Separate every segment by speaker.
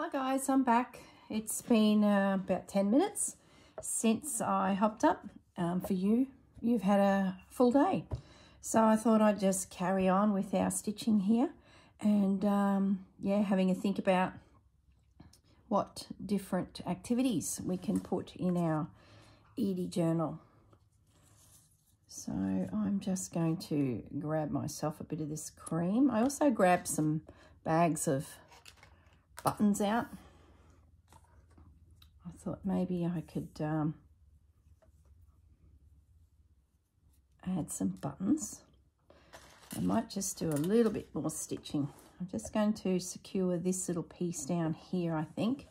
Speaker 1: Hi guys, I'm back. It's been about 10 minutes since I hopped up. For you, you've had a full day. So I thought I'd just carry on with our stitching here and yeah, having a think about what different activities we can put in our Edie journal. So I'm just going to grab myself a bit of this cream. I also grabbed some bags of buttons out. I thought maybe I could add some buttons. I might just do a little bit more stitching. I'm just going to secure this little piece down here, I think.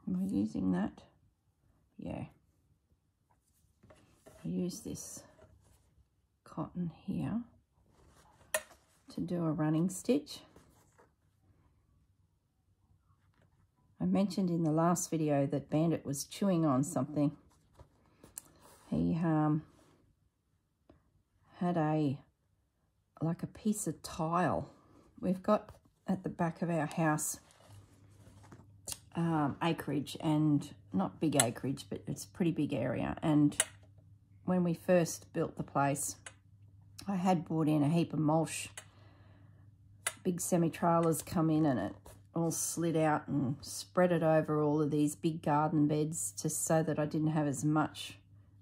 Speaker 1: Am I using that? Yeah. I use this cotton here to do a running stitch. I mentioned in the last video that Bandit was chewing on something. He had like a piece of tile. We've got at the back of our house acreage, and not big acreage, but it's a pretty big area. And when we first built the place, I had brought in a heap of mulch. Big semi-trailers come in and it all slid out and spread it over all of these big garden beds just so that I didn't have as much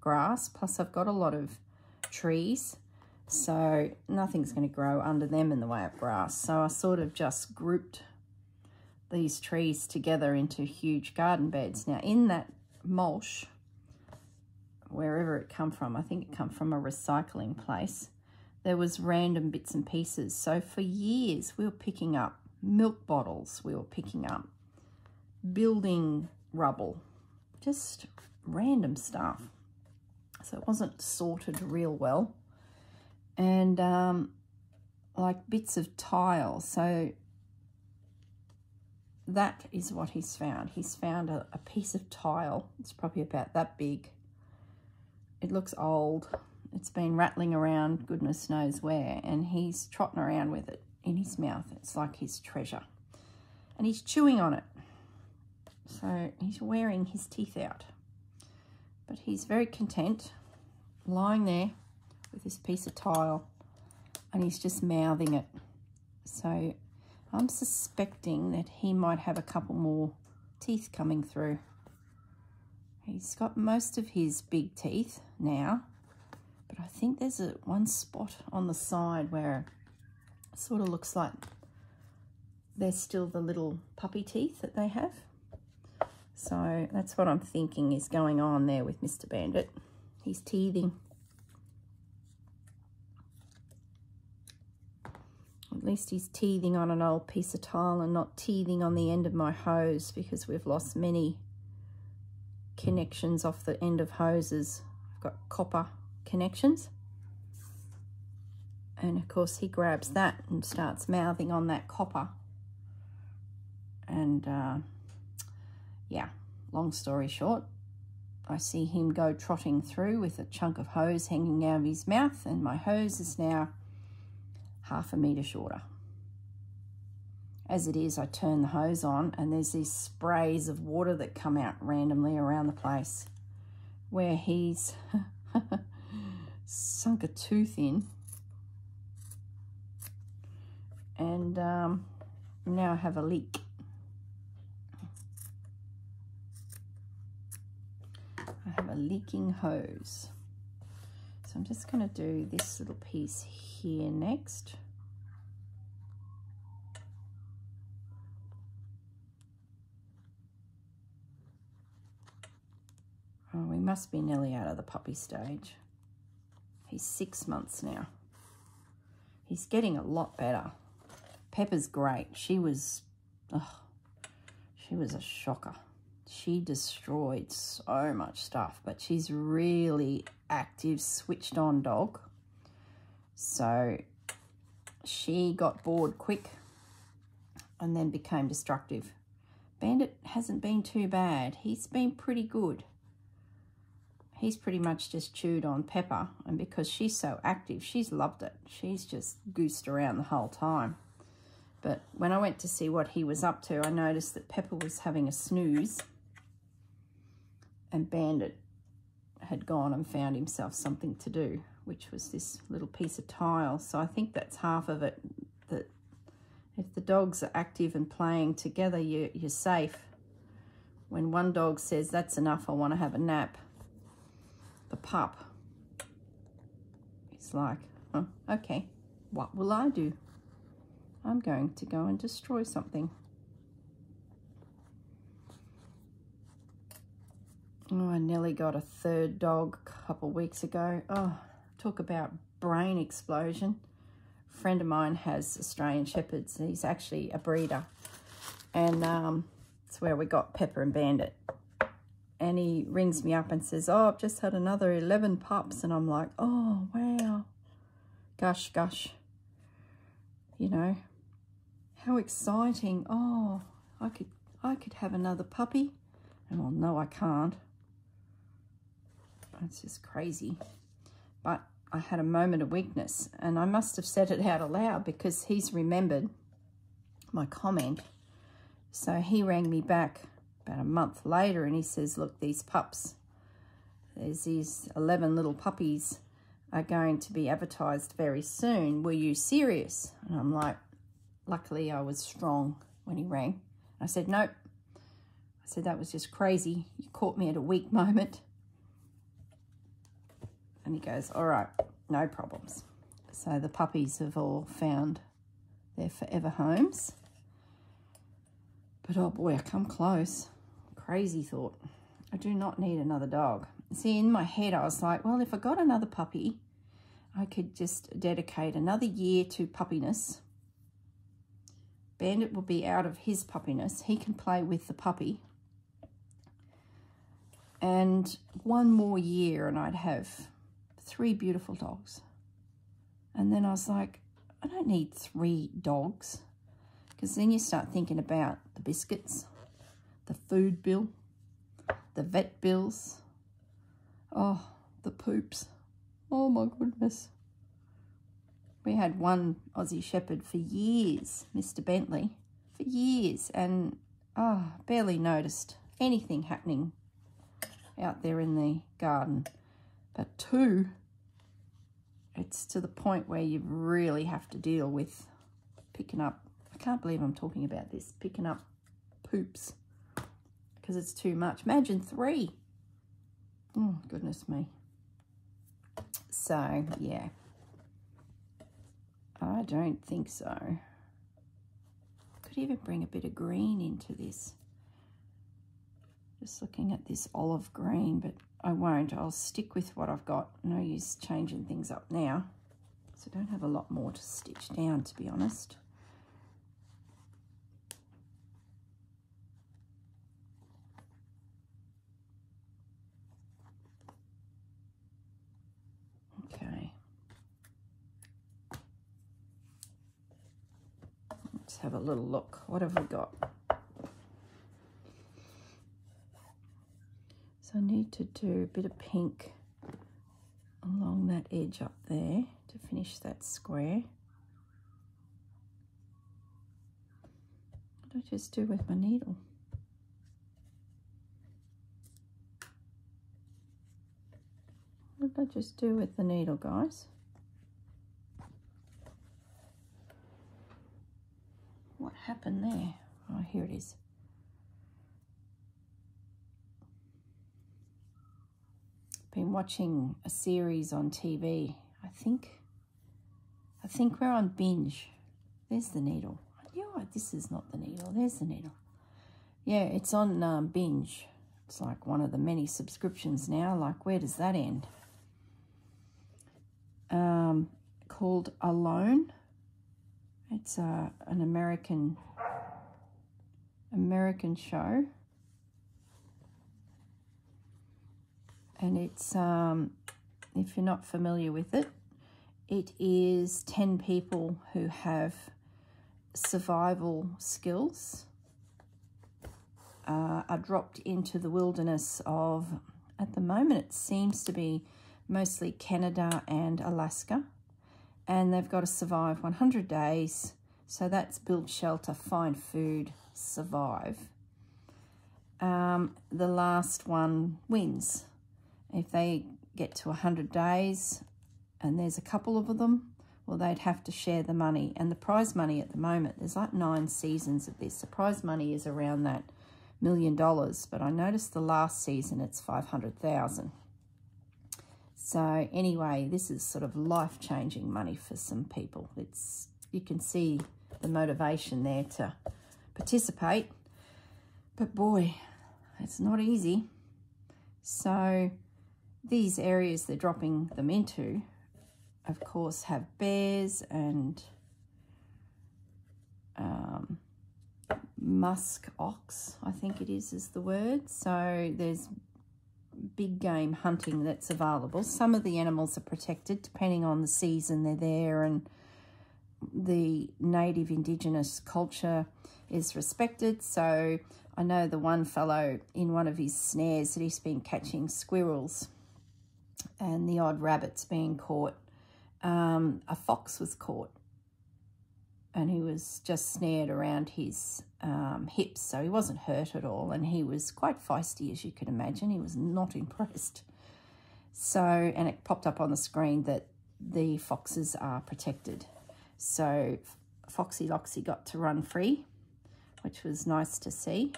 Speaker 1: grass. Plus I've got a lot of trees, so nothing's going to grow under them in the way of grass. So I sort of just grouped these trees together into huge garden beds. Now in that mulch, wherever it come from, I think it come from a recycling place, there was random bits and pieces. So for years we were picking up milk bottles, we were picking up building rubble, just random stuff. So it wasn't sorted real well. And like bits of tile. So that is what he's found. He's found a piece of tile. It's probably about that big. It looks old. It's been rattling around goodness knows where, and he's trotting around with it in his mouth. It's like his treasure. And he's chewing on it. So he's wearing his teeth out. But he's very content lying there with this piece of tile, and he's just mouthing it. So I'm suspecting that he might have a couple more teeth coming through. He's got most of his big teeth now, but I think there's one spot on the side where it sort of looks like there's still the little puppy teeth that they have. So that's what I'm thinking is going on there with Mr. Bandit. He's teething. At least he's teething on an old piece of tile and not teething on the end of my hose, because we've lost many connections off the end of hoses. I've got copper connections. And of course he grabs that and starts mouthing on that copper. And yeah, long story short, I see him go trotting through with a chunk of hose hanging out of his mouth, and my hose is now half a metre shorter. As it is, I turn the hose on and there's these sprays of water that come out randomly around the place where he's sunk a tooth in. And now I have a leak. I have a leaking hose. So I'm just going to do this little piece here next. Oh, we must be nearly out of the puppy stage. He's 6 months now. He's getting a lot better. Pepper's great. She was a shocker. She destroyed so much stuff, but she's really active, switched on dog. So she got bored quick and then became destructive. Bandit hasn't been too bad. He's been pretty good. He's pretty much just chewed on Pepper, and because she's so active, she's loved it. She's just goosed around the whole time. But when I went to see what he was up to, I noticed that Pepper was having a snooze and Bandit had gone and found himself something to do, which was this little piece of tile. So I think that's half of it, that if the dogs are active and playing together, you're safe. When one dog says, that's enough, I want to have a nap, the pup is like, oh, okay, what will I do? I'm going to go and destroy something. Oh, I nearly got a third dog a couple of weeks ago. Oh, talk about brain explosion. A friend of mine has Australian Shepherds. He's actually a breeder. And it's where we got Pepper and Bandit. And he rings me up and says, oh, I've just had another 11 pups. And I'm like, oh, wow. Gosh, gosh. You know, how exciting. Oh, I could have another puppy. And well, no, I can't. It's just crazy. But I had a moment of weakness, and I must have said it out aloud because he's remembered my comment. So he rang me back about a month later and he says, look, these pups, there's these 11 little puppies are going to be advertised very soon. Were you serious? And I'm like, luckily I was strong when he rang. I said, nope. I said, that was just crazy. You caught me at a weak moment. And he goes, all right, no problems. So the puppies have all found their forever homes. But oh boy, I come close. Crazy thought. I do not need another dog. See, in my head, I was like, well, if I got another puppy, I could just dedicate another year to puppiness. Bandit will be out of his puppiness. He can play with the puppy. And one more year and I'd have 3 beautiful dogs. And then I was like, I don't need 3 dogs. Because then you start thinking about the biscuits, the food bill, the vet bills, oh, the poops. Oh my goodness. We had one Aussie Shepherd for years, Mr. Bentley, for years, and barely noticed anything happening out there in the garden. But 2, it's to the point where you really have to deal with picking up, I can't believe I'm talking about this, picking up poops, because it's too much. Imagine 3. Oh, goodness me. So, yeah. I don't think so. Could even bring a bit of green into this. Just looking at this olive green, but I won't. I'll stick with what I've got. No use changing things up now. So I don't have a lot more to stitch down, to be honest. Okay. Let's have a little look. What have we got? So I need to do a bit of pink along that edge up there to finish that square. What did I just do with my needle? What did I just do with the needle, guys? What happened there? Oh, here it is. Been watching a series on TV. I think we're on binge. There's the needle. I knew this is not the needle. There's the needle. Yeah, it's on binge. It's like one of the many subscriptions now. Like, where does that end? Called Alone. It's an American show. And it's, if you're not familiar with it, it is 10 people who have survival skills, are dropped into the wilderness of, at the moment it seems to be mostly Canada and Alaska, and they've got to survive 100 days, So that's build shelter, find food, survive. The last one wins. If they get to 100 days and there's a couple of them, well, they'd have to share the money. And the prize money at the moment, there's like 9 seasons of this. The prize money is around that $1 million, but I noticed the last season it's 500,000. So anyway, this is sort of life-changing money for some people. You can see the motivation there to participate, but boy, it's not easy. So these areas they're dropping them into, of course, have bears and musk ox, I think it is the word. So there's big game hunting that's available. Some of the animals are protected depending on the season they're there, and the native indigenous culture is respected. So I know the one fellow in one of his snares that he's been catching squirrels and the odd rabbits being caught. A fox was caught and he was just snared around his hips, so he wasn't hurt at all, and he was quite feisty, as you can imagine. He was not impressed. So, and it popped up on the screen that the foxes are protected. So Foxy Loxy got to run free, which was nice to see.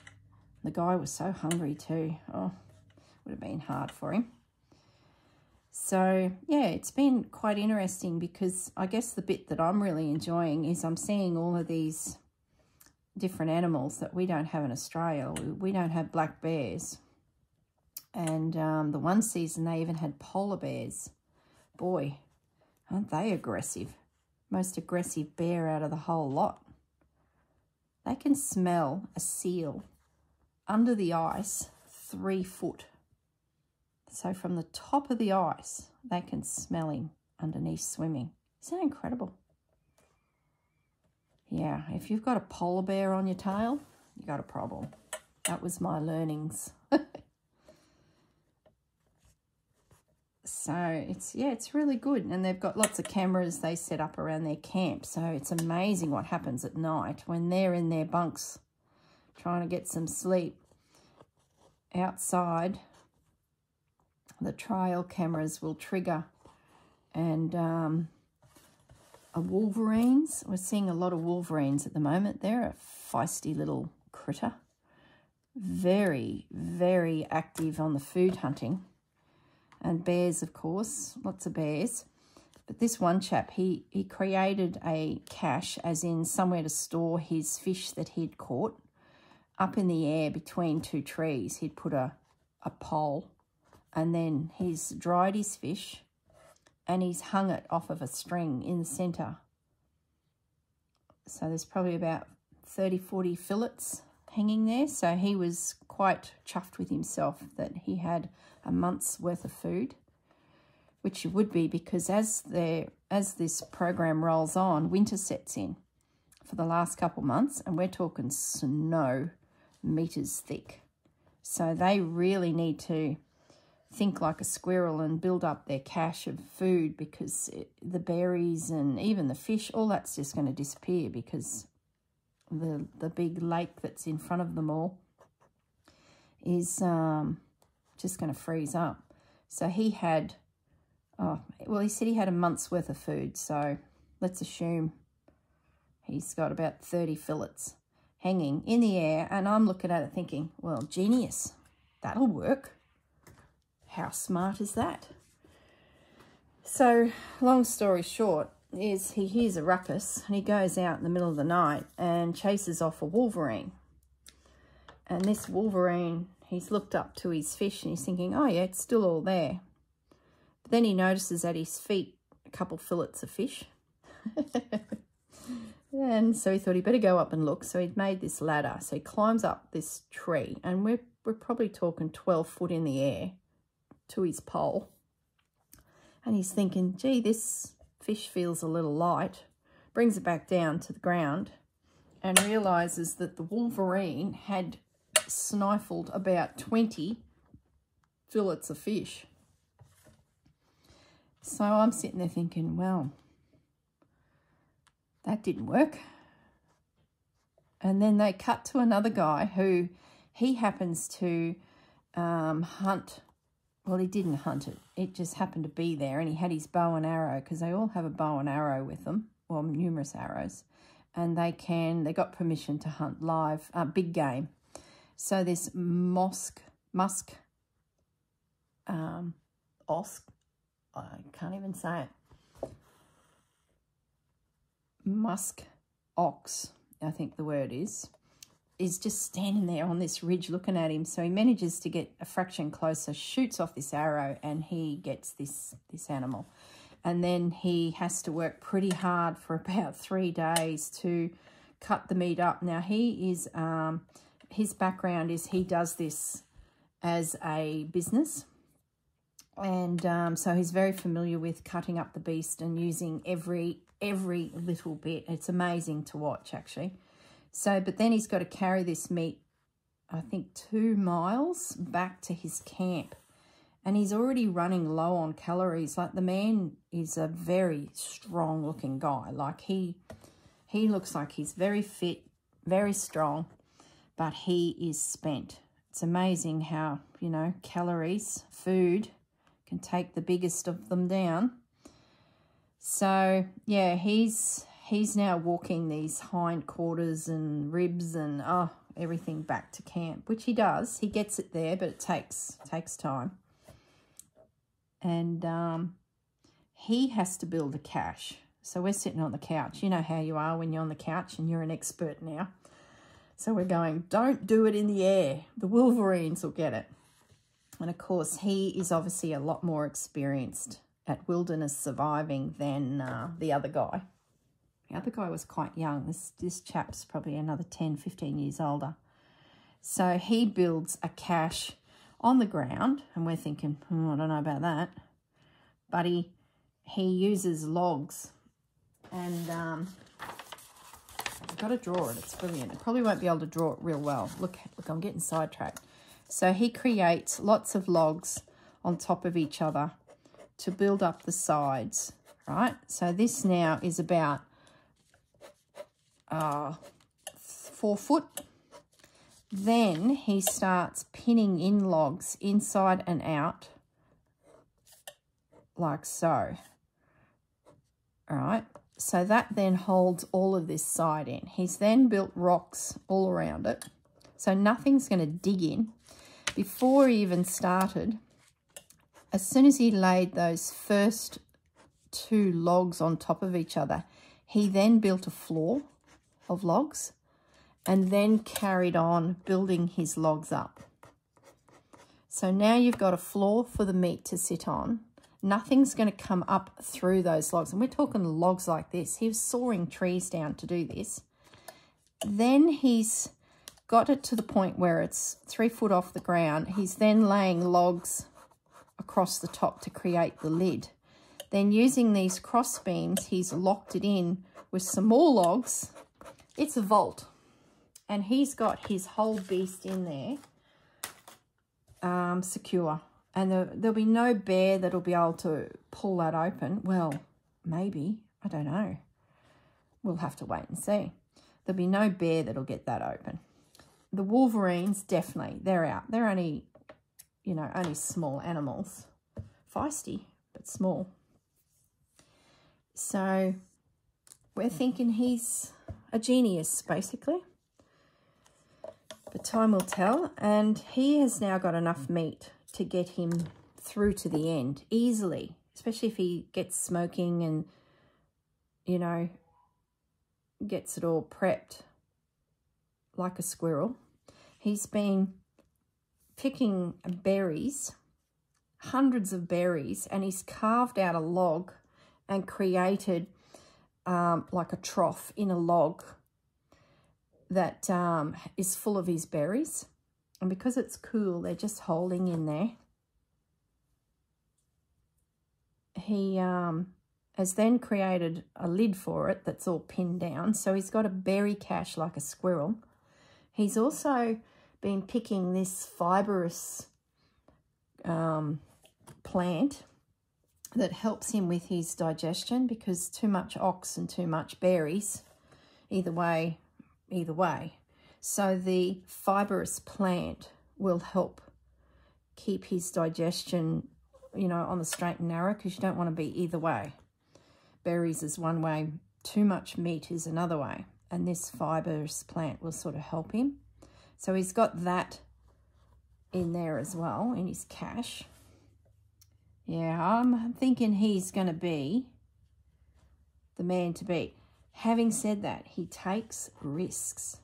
Speaker 1: The guy was so hungry too. Oh, would have been hard for him. So yeah, it's been quite interesting, because I guess the bit that I'm really enjoying is I'm seeing all of these different animals that we don't have in Australia. We don't have black bears. And the one season they even had polar bears. Boy, aren't they aggressive? Most aggressive bear out of the whole lot. They can smell a seal under the ice 3 foot. So from the top of the ice, they can smell him underneath swimming. Isn't that incredible? Yeah, if you've got a polar bear on your tail, you got a problem. That was my learnings. So it's really good. And they've got lots of cameras they set up around their camp. So it's amazing what happens at night when they're in their bunks trying to get some sleep. Outside, the trail cameras will trigger, and wolverines. We're seeing a lot of wolverines at the moment. They're a feisty little critter. Very, very active on the food hunting. And bears, of course, lots of bears. But this one chap, he created a cache, as in somewhere to store his fish that he'd caught, up in the air between 2 trees. He'd put a pole, and then he's dried his fish and he's hung it off of a string in the centre. So there's probably about 30, 40 fillets hanging there. So he was quite chuffed with himself that he had a month's worth of food, which you would be, because as this program rolls on, winter sets in for the last couple months, and we're talking snow meters thick. So they really need to think like a squirrel and build up their cache of food, because the berries and even the fish, all that's just going to disappear, because the big lake that's in front of them all is just going to freeze up. So he had, he said he had a month's worth of food. So let's assume he's got about 30 fillets hanging in the air. And I'm looking at it thinking, well, genius, that'll work. How smart is that? So long story short is he hears a ruckus and he goes out in the middle of the night and chases off a wolverine. And this wolverine, he's looked up to his fish and he's thinking, oh yeah, it's still all there. But then he notices at his feet a couple fillets of fish. And so he thought he better go up and look. So he'd made this ladder. So he climbs up this tree, and we're probably talking 12 foot in the air to his pole. And he's thinking, gee, this fish feels a little light. Brings it back down to the ground and realises that the wolverine had snifled about 20 fillets of fish. So I'm sitting there thinking, well, that didn't work. And then they cut to another guy who he happens to hunt. Well, he didn't hunt it. It just happened to be there, and he had his bow and arrow, because they all have a bow and arrow with them, well, numerous arrows, and they got permission to hunt live, big game. So this musk, I can't even say it. Musk ox, I think the word is just standing there on this ridge looking at him. So he manages to get a fraction closer, shoots off this arrow, and he gets this animal. And then he has to work pretty hard for about 3 days to cut the meat up. Now, he is, his background is he does this as a business. And so he's very familiar with cutting up the beast and using every little bit. It's amazing to watch, actually. So, but then he's got to carry this meat, I think 2 miles back to his camp. And he's already running low on calories. Like, the man is a very strong looking guy. Like, he looks like he's very fit, very strong, but he is spent. It's amazing how, you know, calories, food can take the biggest of them down. So, yeah, he's now walking these hindquarters and ribs and everything back to camp, which he does. He gets it there, but it takes time. And he has to build a cache. So we're sitting on the couch. You know how you are when you're on the couch and you're an expert now. So we're going, don't do it in the air. The Wolverines will get it. And, of course, he is obviously a lot more experienced at wilderness surviving than the other guy. The other guy was quite young. This chap's probably another 10, 15 years older. So he builds a cache on the ground, and we're thinking, I don't know about that. But he uses logs, and I've got to draw it. It's brilliant. I probably won't be able to draw it real well. Look, I'm getting sidetracked. So he creates lots of logs on top of each other to build up the sides, right? So this now is about 4 foot. Then he starts pinning in logs inside and out, like so. All right, so that then holds all of this side in. He's then built rocks all around it, so nothing's going to dig in. Before he even started, as soon as he laid those first 2 logs on top of each other, he then built a floor of logs and then carried on building his logs up. So now you've got a floor for the meat to sit on. Nothing's going to come up through those logs. And we're talking logs like this. He was sawing trees down to do this. Then he's got it to the point where it's 3 foot off the ground. He's then laying logs across the top to create the lid. Then using these cross beams, he's locked it in with some more logs. It's a vault. And he's got his whole beast in there secure. And there'll be no bear that'll be able to pull that open. Well, maybe. I don't know. We'll have to wait and see. There'll be no bear that'll get that open. The Wolverines, definitely, they're out. They're only, you know, only small animals. Feisty, but small. So we're thinking he's a genius, basically. But time will tell. And he has now got enough meat to get him through to the end easily, especially if he gets smoking and, you know, gets it all prepped like a squirrel. He's been picking berries, hundreds of berries, and he's carved out a log and created like a trough in a log that is full of his berries. And because it's cool, they're just holding in there. He has then created a lid for it that's all pinned down. So he's got a berry cache like a squirrel. He's also been picking this fibrous plant that helps him with his digestion, because too much ox and too much berries, either way, So the fibrous plant will help keep his digestion, you know, on the straight and narrow, because you don't want to be either way. Berries is one way, too much meat is another way. And this fibrous plant will sort of help him. So he's got that in there as well, in his cache. Yeah, I'm thinking he's going to be the man to beat. Having said that, he takes risks.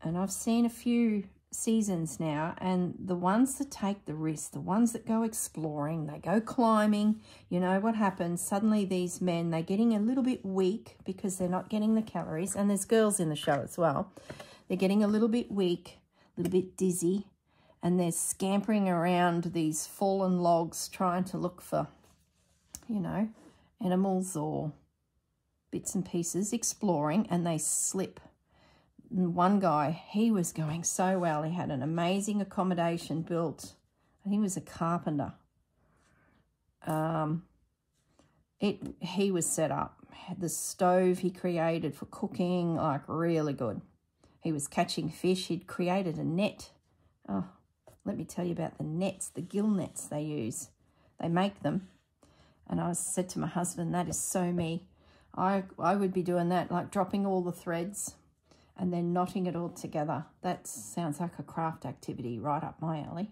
Speaker 1: And I've seen a few seasons now, and the ones that take the risk, the ones that go exploring, they go climbing, you know what happens? Suddenly these men, they're getting a little bit weak because they're not getting the calories. And there's girls in the show as well. They're getting a little bit weak, a little bit dizzy, and they're scampering around these fallen logs trying to look for, you know, animals or bits and pieces, exploring, and they slip. And one guy, he was going so well. He had an amazing accommodation built. I think he was a carpenter. He was set up. Had the stove he created for cooking, like really good. He was catching fish. He'd created a net. Oh, let me tell you about the nets, the gill nets they use. They make them. And I said to my husband, that is so me. I would be doing that, like dropping all the threads and then knotting it all together. That sounds like a craft activity right up my alley.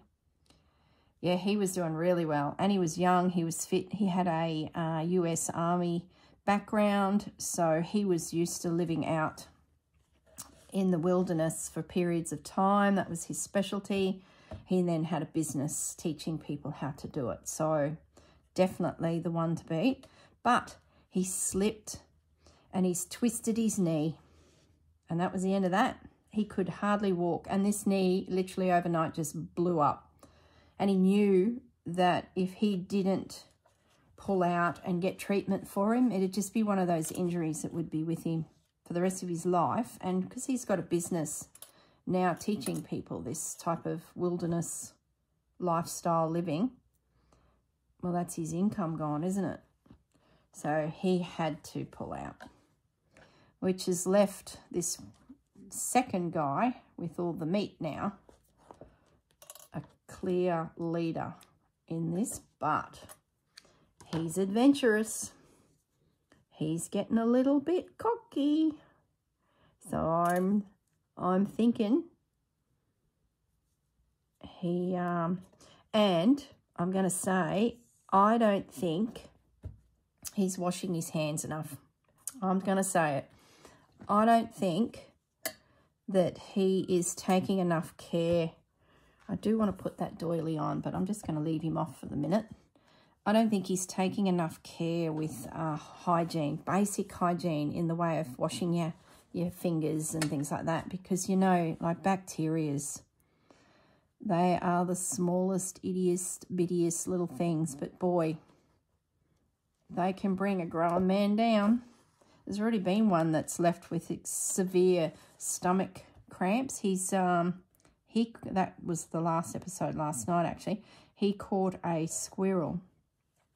Speaker 1: Yeah, he was doing really well. And he was young, he was fit. He had a US Army background, so he was used to living out in the wilderness for periods of time. That was his specialty. He then had a business teaching people how to do it. So definitely the one to beat. But he slipped and he's twisted his knee. And that was the end of that. He could hardly walk. And this knee literally overnight just blew up. And he knew that if he didn't pull out and get treatment for him, it'd just be one of those injuries that would be with him for the rest of his life. And because he's got a business now teaching people this type of wilderness lifestyle living, well, that's his income gone, isn't it? So he had to pull out, which has left this second guy with all the meat now, a clear leader in this, but he's adventurous. He's getting a little bit cocky. So I'm thinking he, and I'm going to say, I don't think he's washing his hands enough. I'm going to say it. I don't think that he is taking enough care. I do want to put that doily on, but I'm just going to leave him off for the minute. I don't think he's taking enough care with hygiene, basic hygiene in the way of washing your fingers and things like that, because, you know, like bacterias, they are the smallest, ittiest, bittiest little things, but boy, they can bring a grown man down. There's already been one that's left with severe stomach cramps. That was the last episode last night, actually. He caught a squirrel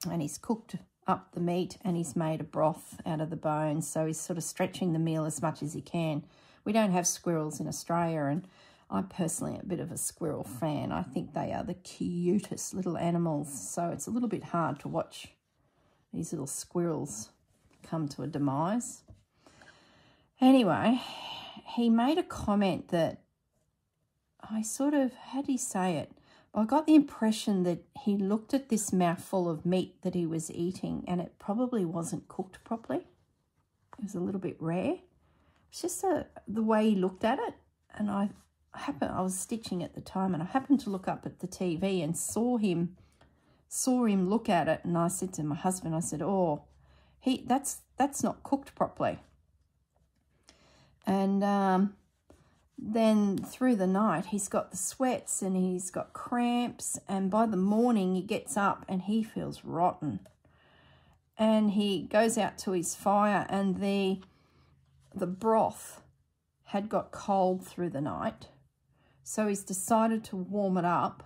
Speaker 1: and he's cooked up the meat and he's made a broth out of the bones. So he's sort of stretching the meal as much as he can. We don't have squirrels in Australia, and I'm personally a bit of a squirrel fan. I think they are the cutest little animals. So it's a little bit hard to watch these little squirrels come to a demise. Anyway, he made a comment that I sort of, how do you say it? I got the impression that he looked at this mouthful of meat that he was eating and it probably wasn't cooked properly. It was a little bit rare. It's just the way he looked at it. And I was stitching at the time, and I happened to look up at the TV and saw him look at it. And I said to my husband, I said, oh, that's not cooked properly. And then through the night, he's got the sweats and he's got cramps. And by the morning, he gets up and he feels rotten. And he goes out to his fire, and the broth had got cold through the night. So he's decided to warm it up,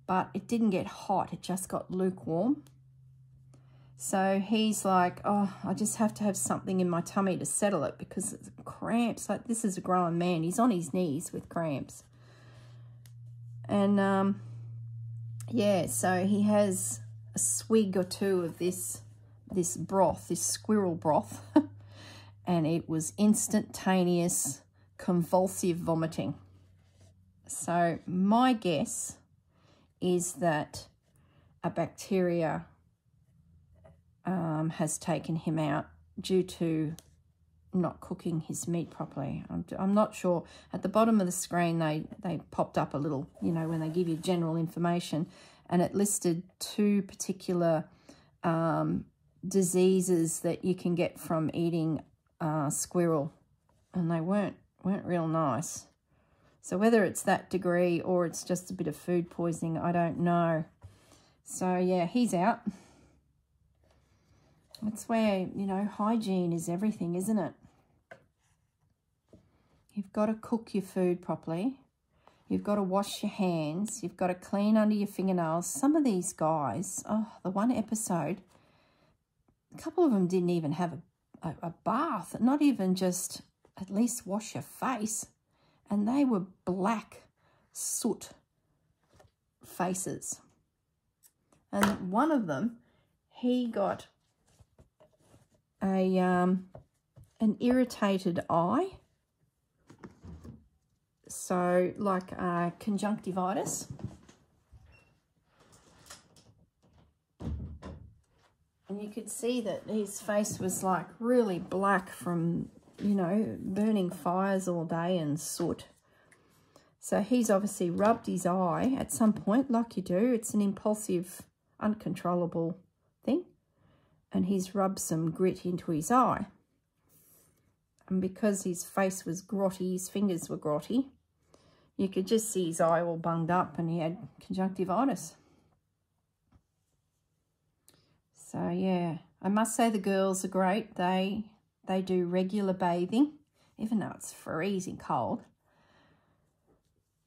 Speaker 1: but it didn't get hot. It just got lukewarm. So he's like, oh, I just have to have something in my tummy to settle it because it's cramps. Like, this is a grown man. He's on his knees with cramps. And, yeah, so he has a swig or two of this broth, this squirrel broth. And it was instantaneous convulsive vomiting. So my guess is that a bacteria has taken him out due to not cooking his meat properly. I'm not sure. At the bottom of the screen, they popped up a little, you know, when they give you general information, and it listed 2 particular diseases that you can get from eating squirrel, and they weren't real nice. So whether it's that degree or it's just a bit of food poisoning, I don't know. So yeah, he's out. That's where, you know, hygiene is everything, isn't it? You've got to cook your food properly. You've got to wash your hands. You've got to clean under your fingernails. Some of these guys, oh, the one episode, a couple of them didn't even have a bath, not even just at least wash your face. And they were black soot faces. And one of them, he got an irritated eye, so like conjunctivitis, and you could see that his face was like really black from, you know, burning fires all day and soot. So he's obviously rubbed his eye at some point, like you do. It's an impulsive, uncontrollable thing. And he's rubbed some grit into his eye. And because his face was grotty, his fingers were grotty, you could just see his eye all bunged up and he had conjunctivitis. So, yeah, I must say the girls are great. They do regular bathing, even though it's freezing cold.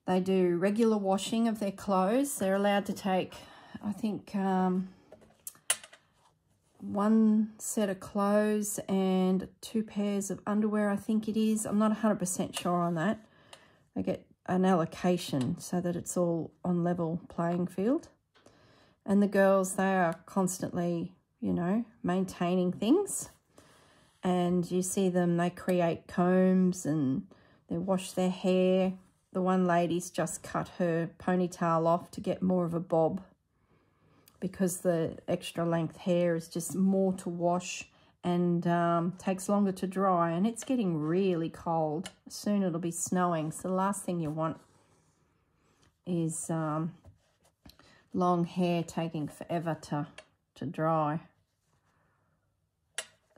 Speaker 1: They do regular washing of their clothes. They're allowed to take, I think, 1 set of clothes and 2 pairs of underwear, I think it is. I'm not 100% sure on that. They get an allocation so that it's all on level playing field. And the girls, they are constantly, you know, maintaining things. And you see them, they create combs and they wash their hair. The one lady's just cut her ponytail off to get more of a bob, because the extra length hair is just more to wash and takes longer to dry, and it's getting really cold. Soon it'll be snowing, so the last thing you want is long hair taking forever to dry.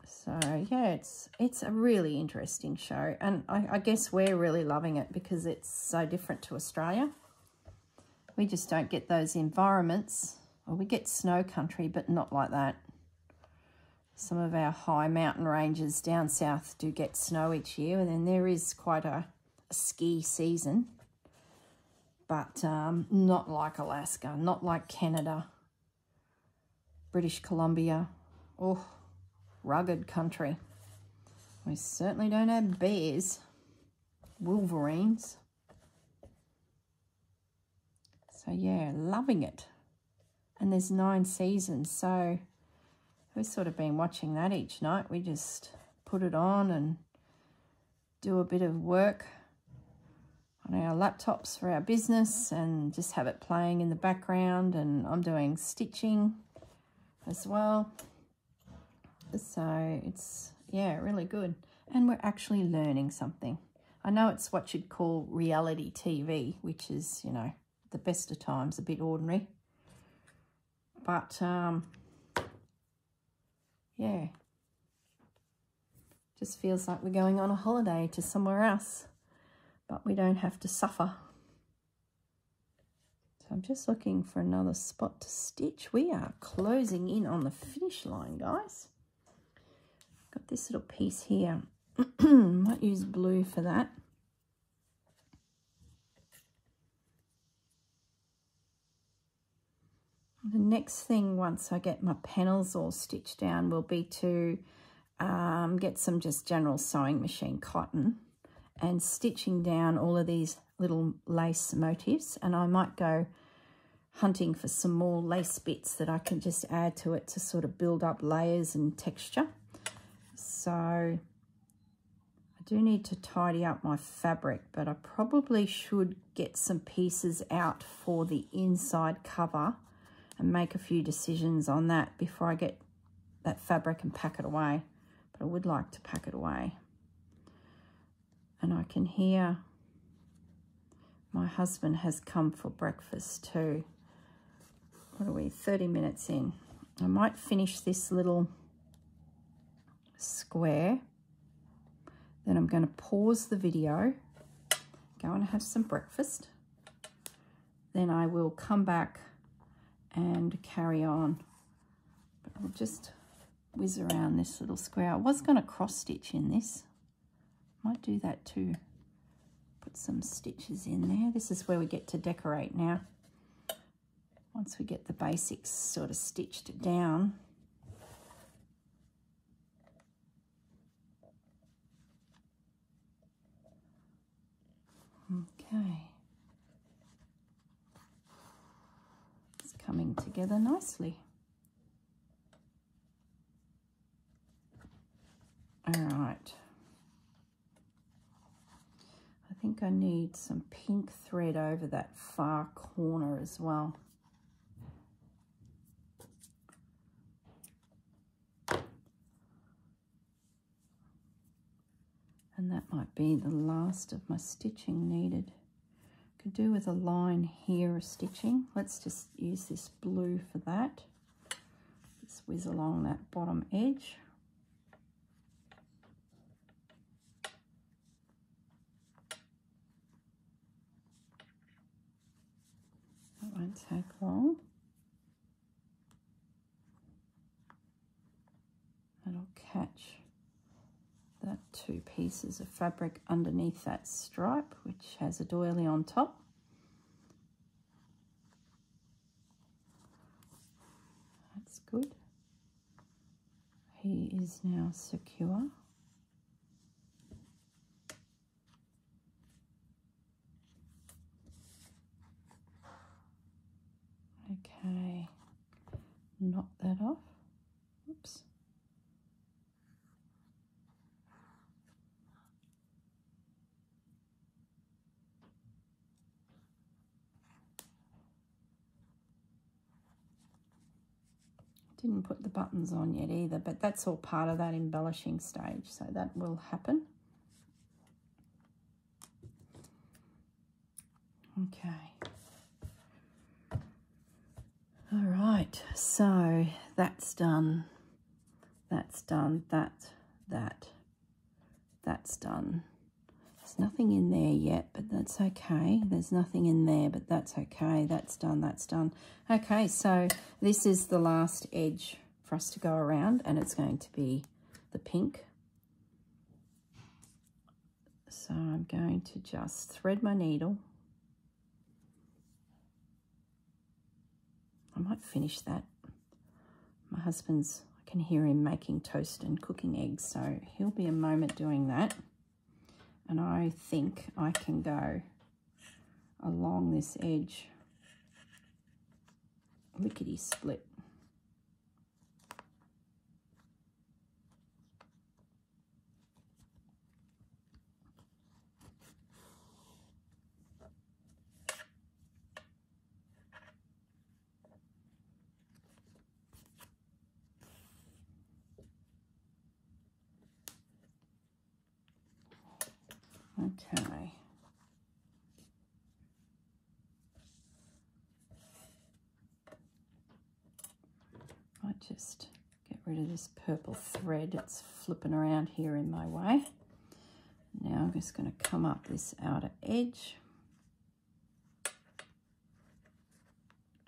Speaker 1: So yeah, it's a really interesting show, and I guess we're really loving it because it's so different to Australia. We just don't get those environments. Well, we get snow country, but not like that. Some of our high mountain ranges down south do get snow each year, and then there is quite a ski season. But not like Alaska, not like Canada, British Columbia. Oh, rugged country. We certainly don't have bears, wolverines. So yeah, loving it. And there's 9 seasons, so we've sort of been watching that each night. We just put it on and do a bit of work on our laptops for our business and just have it playing in the background. And I'm doing stitching as well. So it's, yeah, really good. And we're actually learning something. I know it's what you'd call reality TV, which is, you know, the best of times, a bit ordinary. But, yeah, just feels like we're going on a holiday to somewhere else, but we don't have to suffer. So I'm just looking for another spot to stitch. We are closing in on the finish line, guys. Got this little piece here. Might use blue for that. The next thing, once I get my panels all stitched down, will be to get some just general sewing machine cotton and stitching down all of these little lace motifs. And I might go hunting for some more lace bits that I can just add to it to sort of build up layers and texture. So I do need to tidy up my fabric, but I probably should get some pieces out for the inside cover and make a few decisions on that before I get that fabric and pack it away. But I would like to pack it away. And I can hear my husband has come for breakfast too. What are we, 30 minutes in? I might finish this little square. Then I'm going to pause the video, go and have some breakfast. Then I will come back and carry on. But I'll just whiz around this little square. I was going to cross stitch in this. Might do that too. Put some stitches in there. This is where we get to decorate now. Once we get the basics sort of stitched down. Okay. It's coming together nicely. All right. I think I need some pink thread over that far corner as well. And that might be the last of my stitching needed. Could do with a line here of stitching. Let's just use this blue for that. Just whiz along that bottom edge. That won't take long. That'll catch that 2 pieces of fabric underneath that stripe, which has a doily on top. That's good. He is now secure. Okay, knot that off. Oops. Didn't put the buttons on yet either, but that's all part of that embellishing stage, so that will happen. Okay. All right, so that's done. That's done. That's done. There's nothing in there yet, but that's okay. There's nothing in there, but that's okay. That's done, that's done. Okay, so this is the last edge for us to go around, and it's going to be the pink. So I'm going to just thread my needle. I might finish that. My husband's, I can hear him making toast and cooking eggs, so he'll be a moment doing that. And I think I can go along this edge, lickety-split. Okay. I just get rid of this purple thread. It's flipping around here in my way. Now I'm just going to come up this outer edge.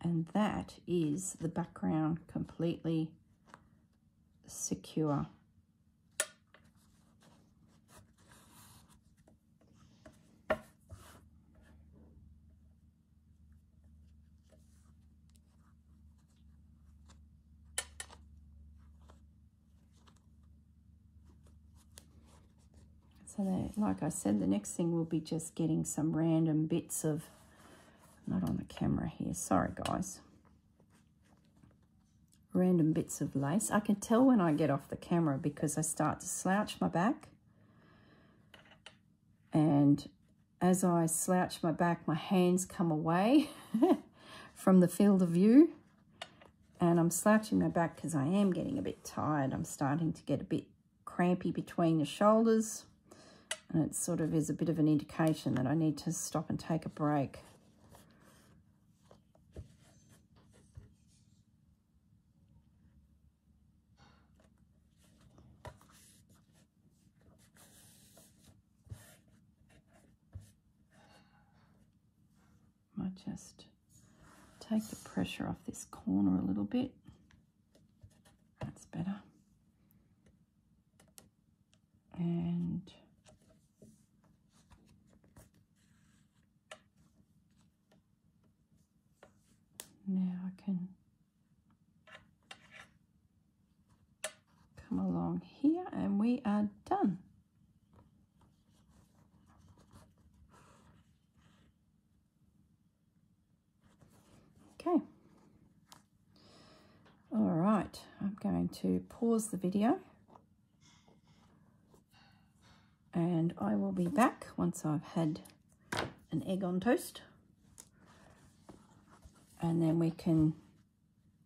Speaker 1: And that is the background completely secure. So like I said, the next thing will be just getting some random bits of, not on the camera here, sorry guys, random bits of lace. I can tell when I get off the camera because I start to slouch my back, and as I slouch my back, my hands come away from the field of view, and I'm slouching my back because I am getting a bit tired. I'm starting to get a bit crampy between the shoulders, and it sort of is a bit of an indication that I need to stop and take a break. Might just take the pressure off this corner a little bit. That's better. And now I can come along here and we are done. Okay. All right, I'm going to pause the video and I will be back once I've had an egg on toast, and then we can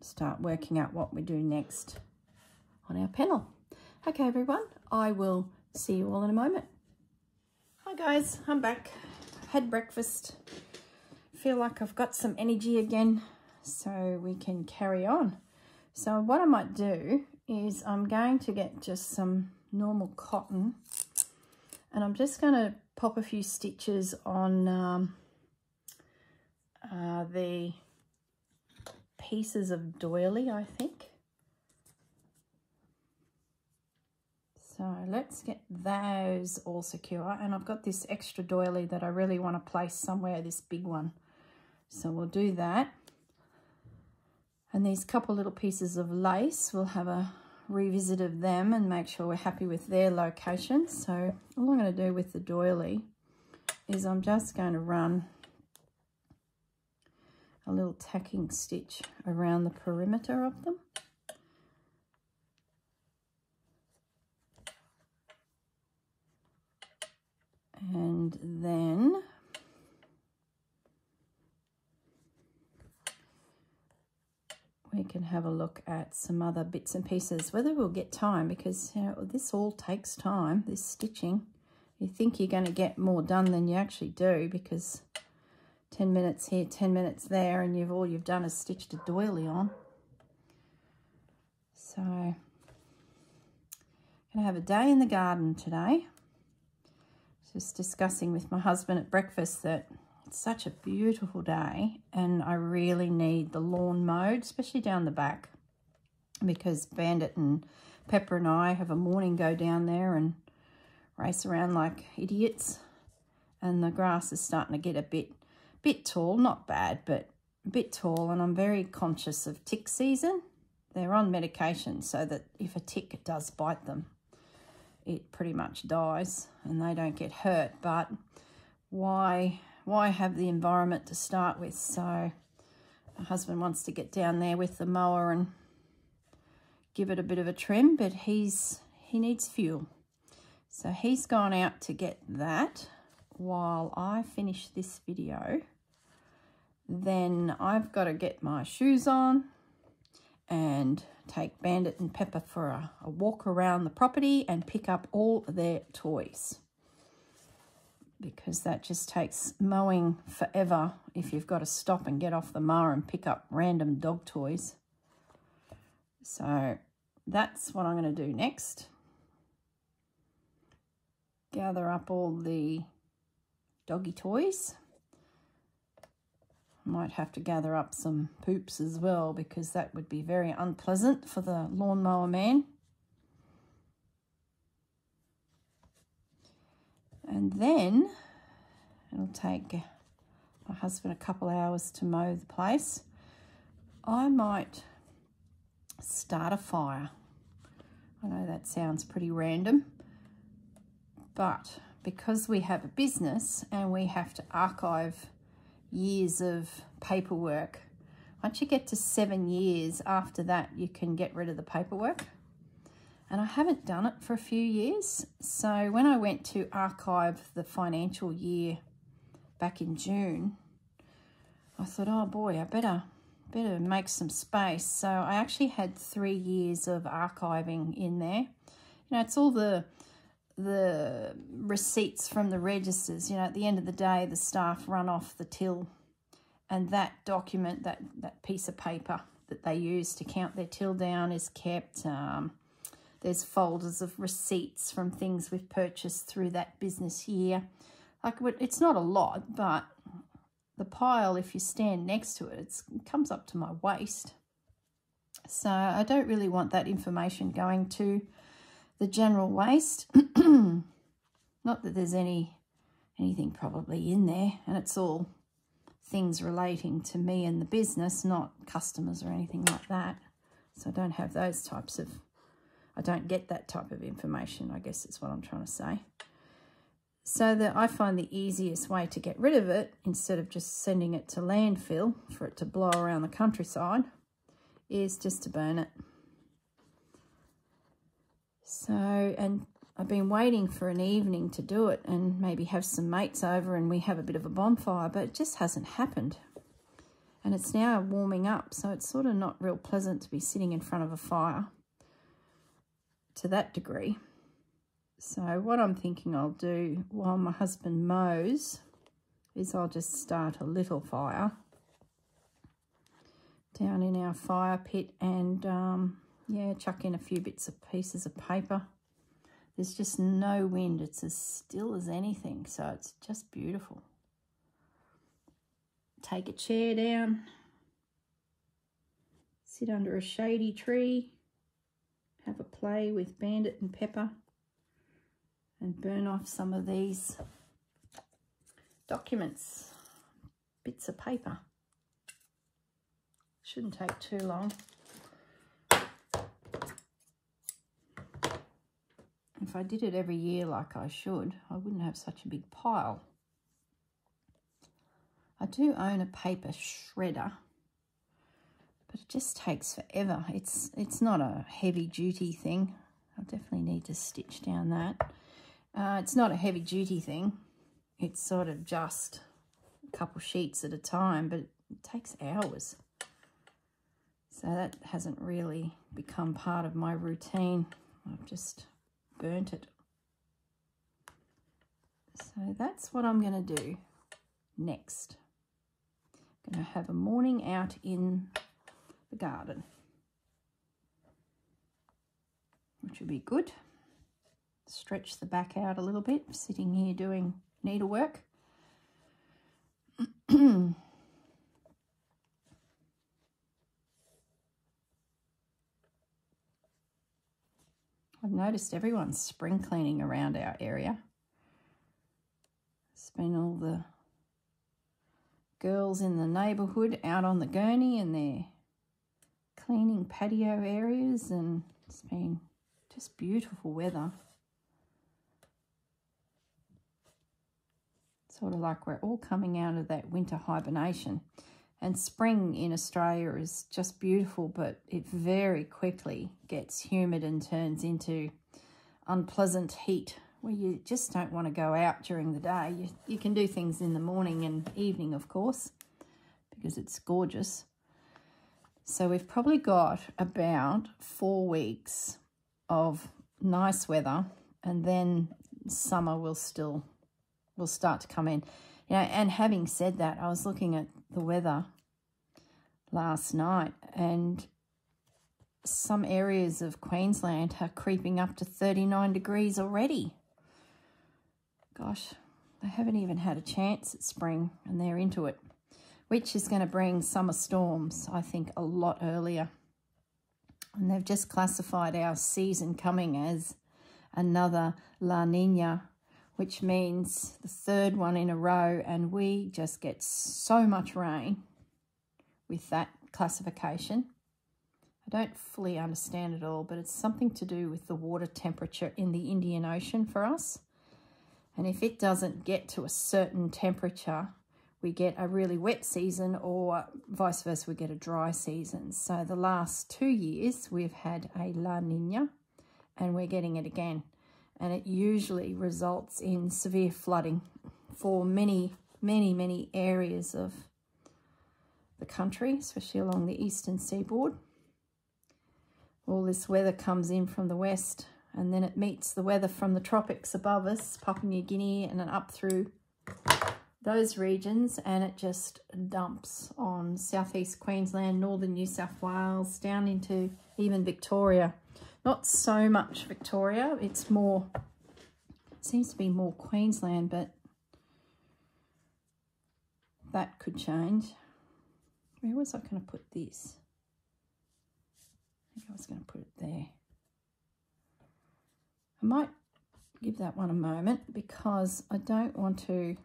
Speaker 1: start working out what we do next on our panel. Okay everyone, I will see you all in a moment. Hi guys, I'm back. I've had breakfast. Feel like I've got some energy again, so we can carry on. So what I might do is I'm going to get just some normal cotton, and I'm just going to pop a few stitches on the pieces of doily, I think. So let's get those all secure, and I've got this extra doily that I really want to place somewhere, this big one. So we'll do that. And these couple little pieces of lace, we'll have a revisit of them and make sure we're happy with their location. So all I'm going to do with the doily is I'm just going to run a little tacking stitch around the perimeter of them. And then we can have a look at some other bits and pieces, whether we'll get time, because you know this all takes time, this stitching. You think you're going to get more done than you actually do, because 10 minutes here, 10 minutes there, and all you've done is stitched a doily on. So I'm going to have a day in the garden today. Just discussing with my husband at breakfast that it's such a beautiful day and I really need the lawn mowed, especially down the back, because Bandit and Pepper and I have a morning go down there and race around like idiots, and the grass is starting to get a bit tall, not bad, but a bit tall, and I'm very conscious of tick season. They're on medication so that if a tick does bite them, it pretty much dies and they don't get hurt. But why have the environment to start with? So my husband wants to get down there with the mower and give it a bit of a trim, but he needs fuel. So he's gone out to get that while I finish this video. Then I've got to get my shoes on and take Bandit and Pepper for a walk around the property and pick up all their toys, because that just takes mowing forever if you've got to stop and get off the mower and pick up random dog toys. So that's what I'm going to do next. Gather up all the doggy toys. Might have to gather up some poops as well, because that would be very unpleasant for the lawnmower man. And then it'll take my husband a couple hours to mow the place. I might start a fire. I know that sounds pretty random, But because we have a business and we have to archive years of paperwork, once you get to 7 years after that, you can get rid of the paperwork. And I haven't done it for a few years. So when I went to archive the financial year back in June, I thought, oh boy, I better make some space. So I actually had 3 years of archiving in there. You know, it's all the receipts from the registers. You know, at the end of the day, the staff run off the till, and that document, that piece of paper that they use to count their till down is kept. There's folders of receipts from things we've purchased through that business year. Like, it's not a lot, but the pile, if you stand next to it, it comes up to my waist. So I don't really want that information going to the general waste. Not that there's anything probably in there, and it's all things relating to me and the business, not customers or anything like that. So I don't have those types of, I don't get that type of information, I guess is what I'm trying to say. So that I find the easiest way to get rid of it, instead of just sending it to landfill for it to blow around the countryside, is just to burn it. So, and I've been waiting for an evening to do it and maybe have some mates over and we have a bit of a bonfire, but it just hasn't happened. And it's now warming up, so it's sort of not real pleasant to be sitting in front of a fire to that degree. So what I'm thinking I'll do while my husband mows is I'll just start a little fire down in our fire pit and yeah, chuck in a few bits of pieces of paper. There's just no wind. It's as still as anything, so it's just beautiful. Take a chair down, sit under a shady tree, have a play with Bandit and Pepper, and burn off some of these documents, bits of paper. Shouldn't take too long. If I did it every year like I should, I wouldn't have such a big pile. I do own a paper shredder, but it just takes forever. It's not a heavy duty thing. I definitely need to stitch down that. It's not a heavy duty thing. It's sort of just a couple sheets at a time, but it takes hours. So that hasn't really become part of my routine. I've just burnt it. So that's what I'm going to do next. I'm going to have a morning out in the garden, which would be good. Stretch the back out a little bit, sitting here doing needlework. I've noticed everyone's spring cleaning around our area. It's been all the girls in the neighbourhood out on the gurney and they're cleaning patio areas, and it's been just beautiful weather. Sort of like we're all coming out of that winter hibernation. And spring in Australia is just beautiful, but it very quickly gets humid and turns into unpleasant heat where you just don't want to go out during the day. You can do things in the morning and evening, of course, because it's gorgeous. So we've probably got about 4 weeks of nice weather, and then summer will start to come in. You know, and having said that, I was looking at the weather last night, and some areas of Queensland are creeping up to 39 degrees already. Gosh, they haven't even had a chance at spring and they're into it, which is going to bring summer storms, I think, a lot earlier. And they've just classified our season coming as another La Nina, which means the 3rd one in a row, and we just get so much rain with that classification. I don't fully understand it all, but it's something to do with the water temperature in the Indian Ocean for us. And if it doesn't get to a certain temperature, we get a really wet season, or vice versa, we get a dry season. So the last 2 years we've had a La Nina, and we're getting it again. And it usually results in severe flooding for many, many, many areas of the country, especially along the eastern seaboard. All this weather comes in from the west, and then it meets the weather from the tropics above us, Papua New Guinea, and then up through those regions, and it just dumps on southeast Queensland, northern New South Wales, down into even Victoria. Not so much Victoria, it's more, seems to be more Queensland, but that could change. Where was I going to put this? I think I was going to put it there. I might give that one a moment because I don't want to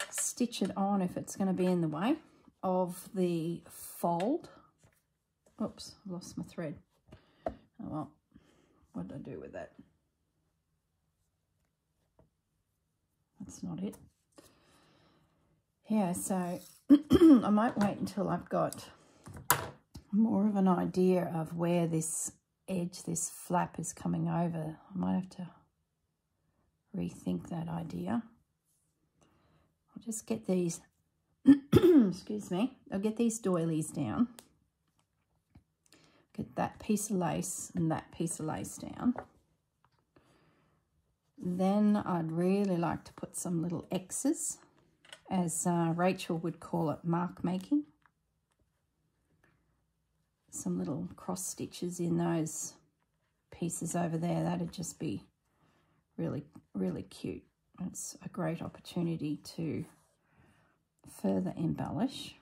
Speaker 1: stitch it on if it's going to be in the way of the fold. Oops, I lost my thread. Oh well, what did I do with that? That's not it. Yeah, so I might wait until I've got more of an idea of where this edge, this flap is coming over. I might have to rethink that idea. I'll just get these, excuse me, I'll get these doilies down. Get that piece of lace and that piece of lace down. Then I'd really like to put some little X's, as Rachel would call it, mark making. Some little cross stitches in those pieces over there. That'd just be really, really cute. It's a great opportunity to further embellish.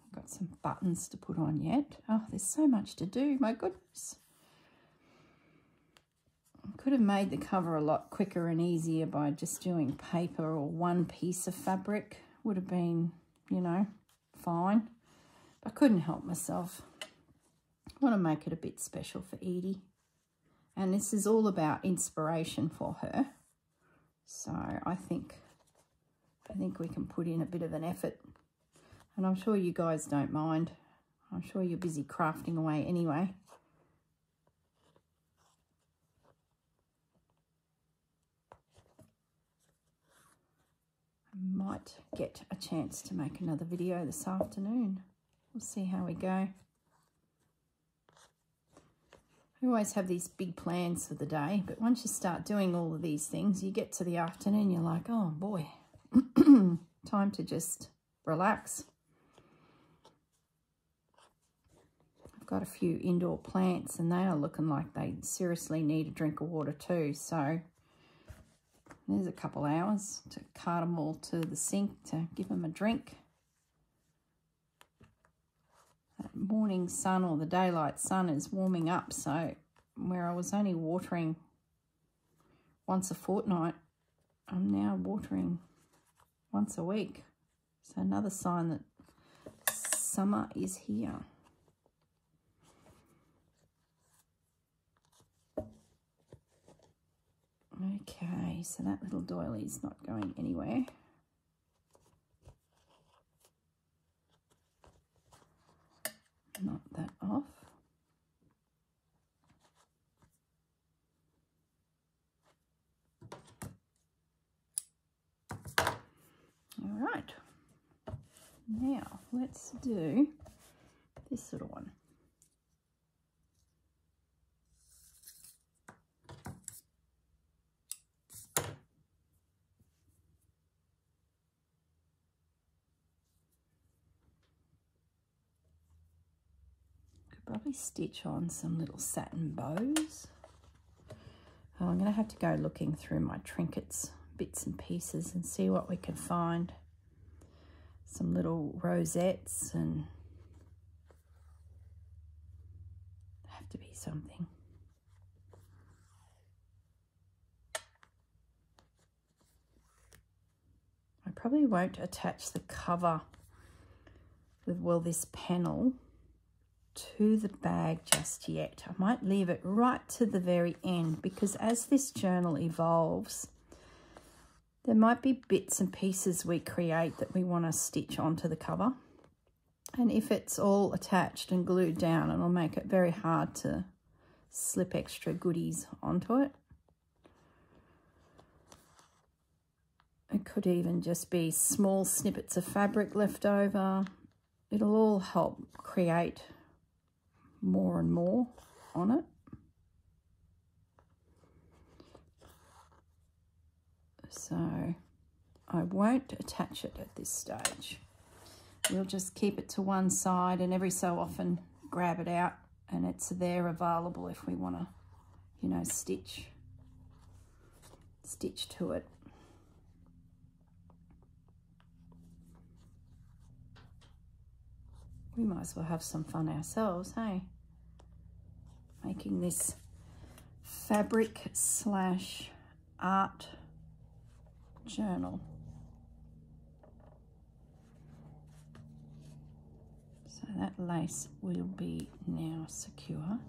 Speaker 1: I've got some buttons to put on yet. Oh, there's so much to do, my goodness. I could have made the cover a lot quicker and easier by just doing paper or one piece of fabric. Would have been, you know, fine. I couldn't help myself. I want to make it a bit special for Edie. And this is all about inspiration for her. So I think we can put in a bit of an effort. And I'm sure you guys don't mind. I'm sure you're busy crafting away anyway. Might get a chance to make another video this afternoon. We'll see how we go. I always have these big plans for the day, but once you start doing all of these things, you get to the afternoon, you're like, oh boy, time to just relax. I've got a few indoor plants and they are looking like they seriously need a drink of water too, so there's a couple hours to cart them all to the sink to give them a drink. That morning sun or the daylight sun is warming up, so where I was only watering once a fortnight, I'm now watering once a week. So another sign that summer is here. Okay, so that little doily is not going anywhere. Knock that off. All right. Now let's do this little one. Probably stitch on some little satin bows. Oh, I'm going to have to go looking through my trinkets, bits and pieces, and see what we can find. Some little rosettes, and have to be something. I probably won't attach the cover with, well, this panel to the bag just yet. I might leave it right to the very end, because as this journal evolves, there might be bits and pieces we create that we want to stitch onto the cover. And if it's all attached and glued down, it'll make it very hard to slip extra goodies onto it. It could even just be small snippets of fabric left over. It'll all help create more and more on it. So I won't attach it at this stage. We'll just keep it to one side and every so often grab it out, and it's there available if we want to, you know, stitch to it. We might as well have some fun ourselves, hey? Making this fabric/art journal. So that lace will be now secure.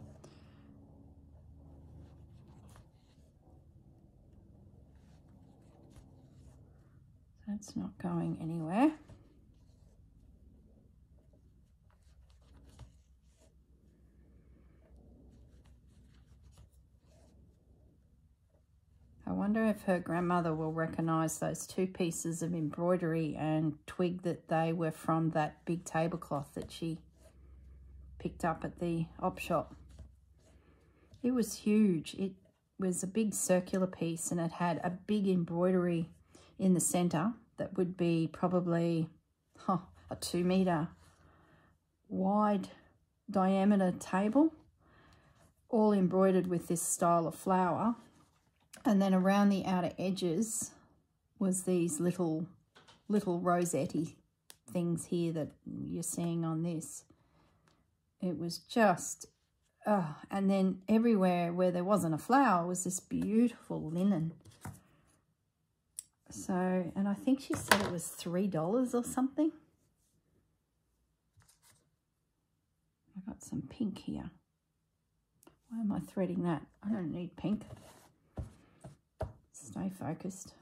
Speaker 1: That's not going anywhere. I wonder if her grandmother will recognise those two pieces of embroidery and twig that they were from that big tablecloth that she picked up at the op shop. It was huge. It was a big circular piece and it had a big embroidery in the centre that would be probably a 2 metre wide diameter table, all embroidered with this style of flower. And then around the outer edges was these little rosette-y things here that you're seeing on this. It was just, and then everywhere where there wasn't a flower was this beautiful linen. So, and I think she said it was $3 or something. I got some pink here. Why am I threading that? I don't need pink. Stay focused.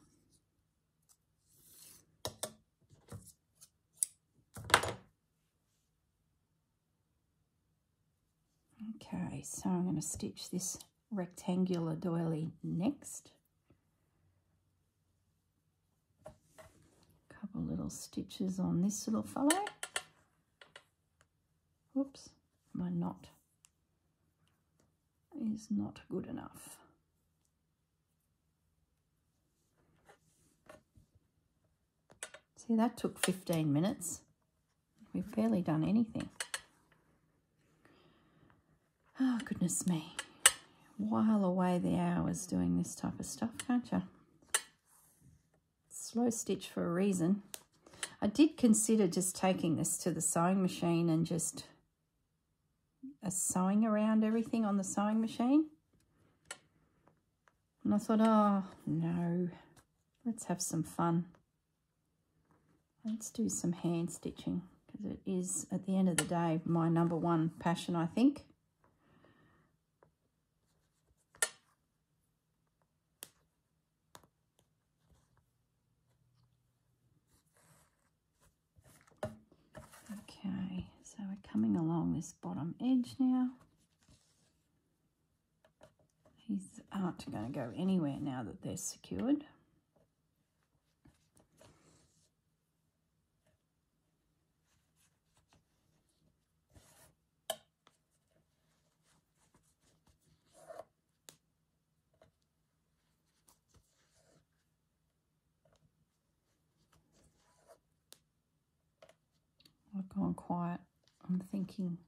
Speaker 1: Okay, so I'm going to stitch this rectangular doily next. Couple little stitches on this little fellow. Whoops, my knot is not good enough. See, that took 15 minutes. We've barely done anything. Oh, goodness me. While away the hours doing this type of stuff, can't you? Slow stitch for a reason. I did consider just taking this to the sewing machine and just sewing around everything on the sewing machine. And I thought, oh, no, let's have some fun. Let's do some hand stitching, because it is, at the end of the day, my #1 passion, I think. Okay, so we're coming along this bottom edge now. These aren't going to go anywhere now that they're secured. I've gone quiet. I'm thinking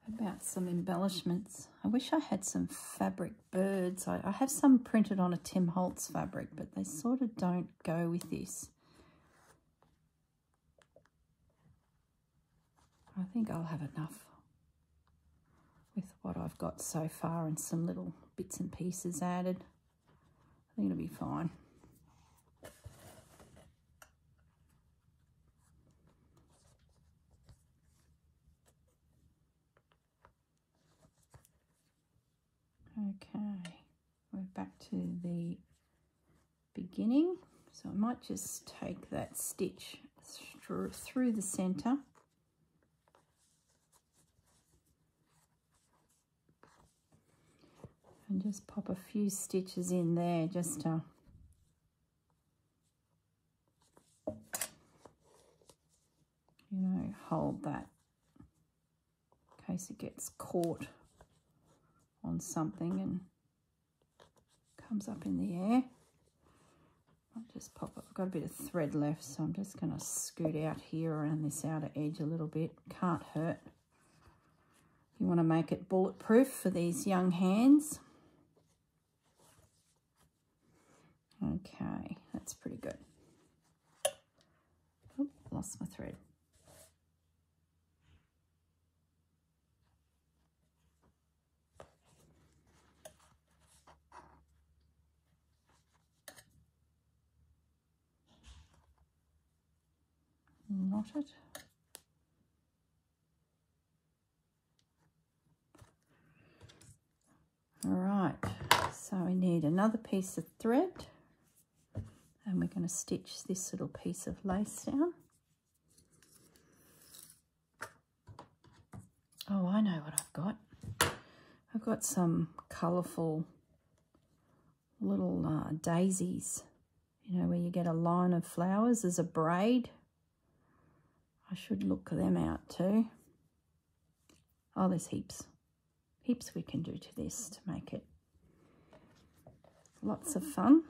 Speaker 1: about some embellishments. I wish I had some fabric birds. I have some printed on a Tim Holtz fabric, but they sort of don't go with this. I think I'll have enough with what I've got so far and some little bits and pieces added. I think it'll be fine. Okay, we're back to the beginning. So I might just take that stitch through the center. And just pop a few stitches in there just to hold that in case it gets caught on something and comes up in the air. I'll just pop it. I've got a bit of thread left, so I'm just going to scoot out here around this outer edge a little bit. Can't hurt. You want to make it bulletproof for these young hands. Okay, that's pretty good. Oh, lost my thread. Knot it. All right, so we need another piece of thread, and we're going to stitch this little piece of lace down. Oh, I know what I've got. I've got some colourful little daisies, you know, where you get a line of flowers as a braid. I should look them out too. Oh, there's heaps we can do to this to make it lots of fun.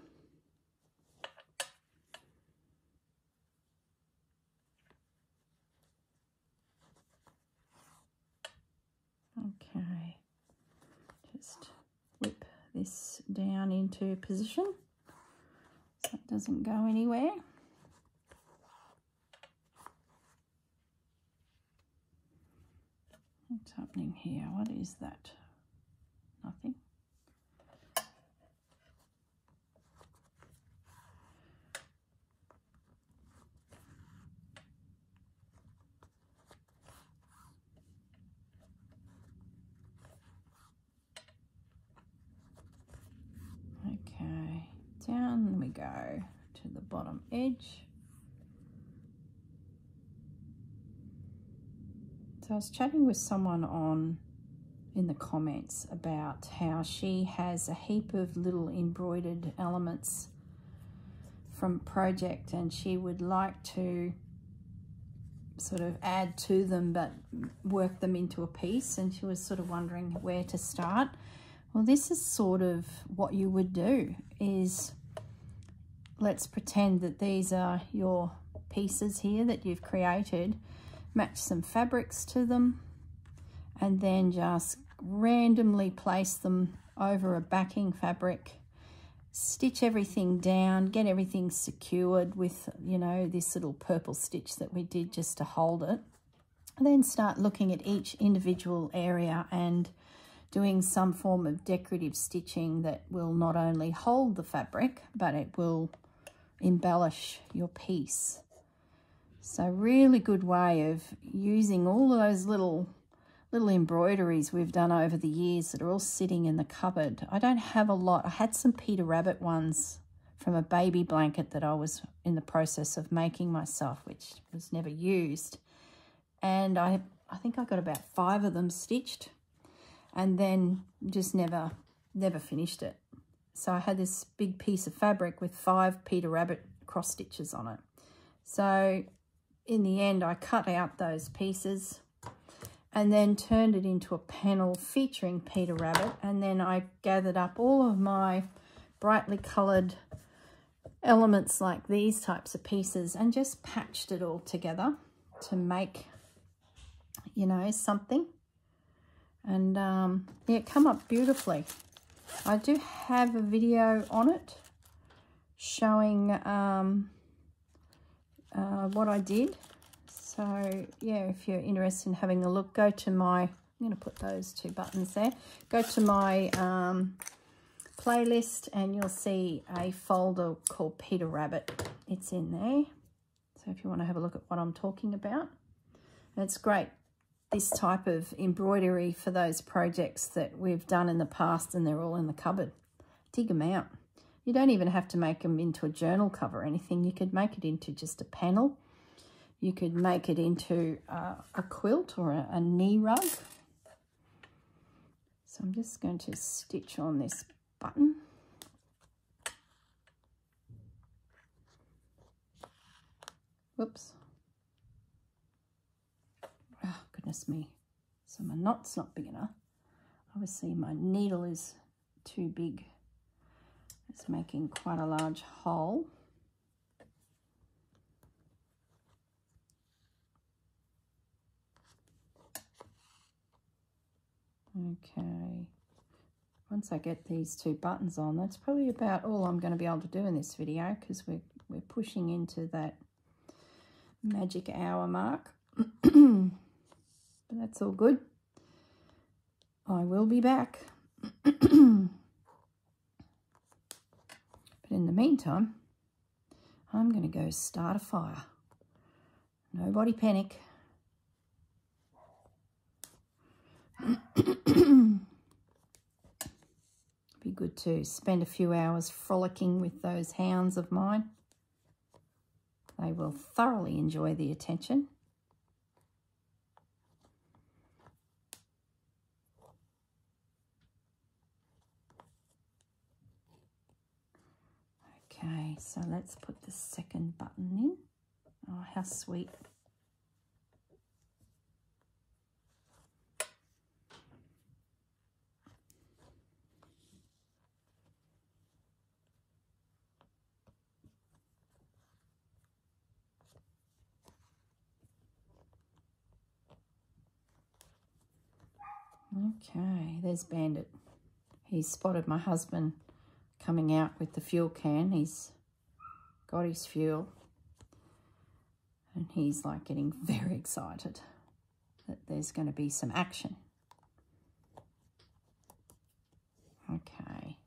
Speaker 1: Okay, just whip this down into position so it doesn't go anywhere. What's happening here? What is that? Nothing. Okay, down we go to the bottom edge. So I was chatting with someone in the comments about how she has a heap of little embroidered elements from a project, and she would like to sort of add to them but work them into a piece, and she was sort of wondering where to start. Well, this is sort of what you would do. Is let's pretend that these are your pieces here that you've created. Match some fabrics to them, and then just randomly place them over a backing fabric. Stitch everything down, get everything secured with, you know, this little purple stitch that we did just to hold it. And then start looking at each individual area and doing some form of decorative stitching that will not only hold the fabric, but it will embellish your piece. So really good way of using all of those little embroideries we've done over the years that are all sitting in the cupboard. I don't have a lot. I had some Peter Rabbit ones from a baby blanket that I was in the process of making myself, which was never used. And I think I got about 5 of them stitched, and then just never finished it. So I had this big piece of fabric with 5 Peter Rabbit cross stitches on it. So in the end, I cut out those pieces and then turned it into a panel featuring Peter Rabbit. And then I gathered up all of my brightly coloured elements like these types of pieces and just patched it all together to make, you know, something. And yeah, it come up beautifully. I do have a video on it showing what I did. So yeah, if you're interested in having a look, go to my, I'm going to put those 2 buttons there, go to my playlist and you'll see a folder called Peter Rabbit. It's in there. So if you want to have a look at what I'm talking about. And it's great. this type of embroidery for those projects that we've done in the past and they're all in the cupboard. Dig them out. You don't even have to make them into a journal cover or anything. You could make it into just a panel. You could make it into a quilt or a knee rug. So I'm just going to stitch on this button. Whoops. Oh, goodness me. So my knot's not big enough. Obviously my needle is too big. It's making quite a large hole. Okay. Once I get these two buttons on, that's probably about all I'm going to be able to do in this video, because we're pushing into that magic hour mark. But that's all good. I will be back. But in the meantime, I'm going to go start a fire. Nobody panic. Be good to spend a few hours frolicking with those hounds of mine. They will thoroughly enjoy the attention. Okay, so let's put the second button in. Oh, how sweet. Okay, there's Bandit. He's spotted my husband coming out with the fuel can. He's got his fuel and he's like getting very excited that there's going to be some action. Okay,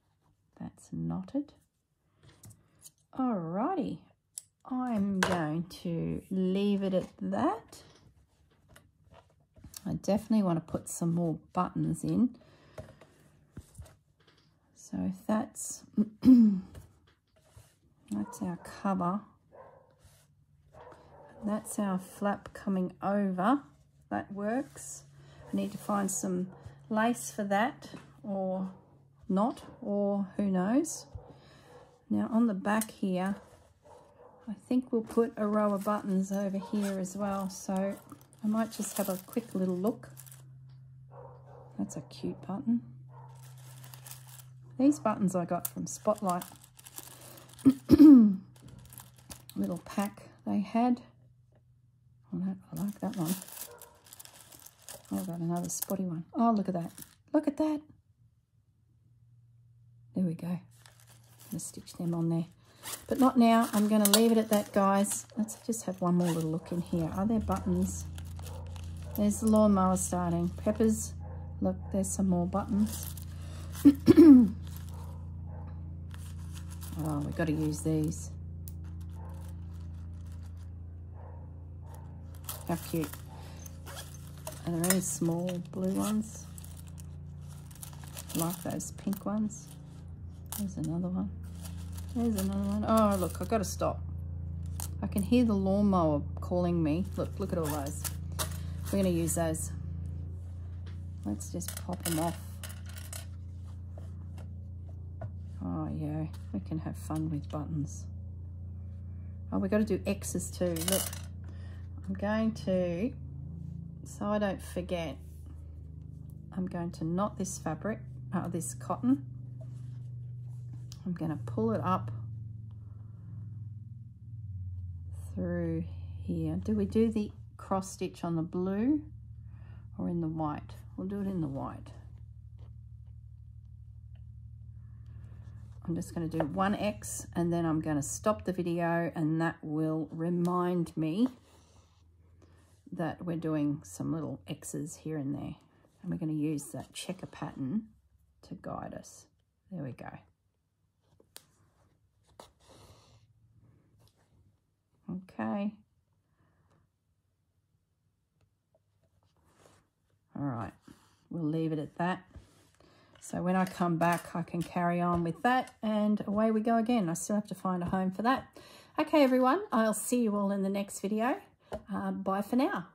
Speaker 1: that's knotted. Alrighty, I'm going to leave it at that. I definitely want to put some more buttons in. So if that's that's our cover. That's our flap coming over. That works. I need to find some lace for that, or not, or who knows. Now on the back here, I think we'll put a row of buttons over here as well. So I might just have a quick little look. That's a cute button. These buttons I got from Spotlight. Little pack they had. Oh, I like that one. I've got another spotty one. Oh, look at that. Look at that. There we go. I'm going to stitch them on there. But not now. I'm going to leave it at that, guys. Let's just have one more little look in here. Are there buttons? There's the lawnmower starting. Peppers. Look, there's some more buttons. Oh, we've got to use these. How cute. Are there any small blue ones? Like those pink ones. There's another one. There's another one. Oh, look, I've got to stop. I can hear the lawnmower calling me. Look at all those. We're going to use those. Let's just pop them off. Oh, yeah. We can have fun with buttons. Oh, we've got to do X's too. Look, I'm going to, so I don't forget, I'm going to knot this fabric, this cotton. I'm going to pull it up through here. Do we do the cross stitch on the blue or in the white? We'll do it in the white. I'm just going to do one X and then I'm going to stop the video, and that will remind me that we're doing some little X's here and there. And we're going to use that checker pattern to guide us. There we go. Okay. All right, we'll leave it at that. So when I come back, I can carry on with that, and away we go again. I still have to find a home for that. Okay, everyone, I'll see you all in the next video. Bye for now.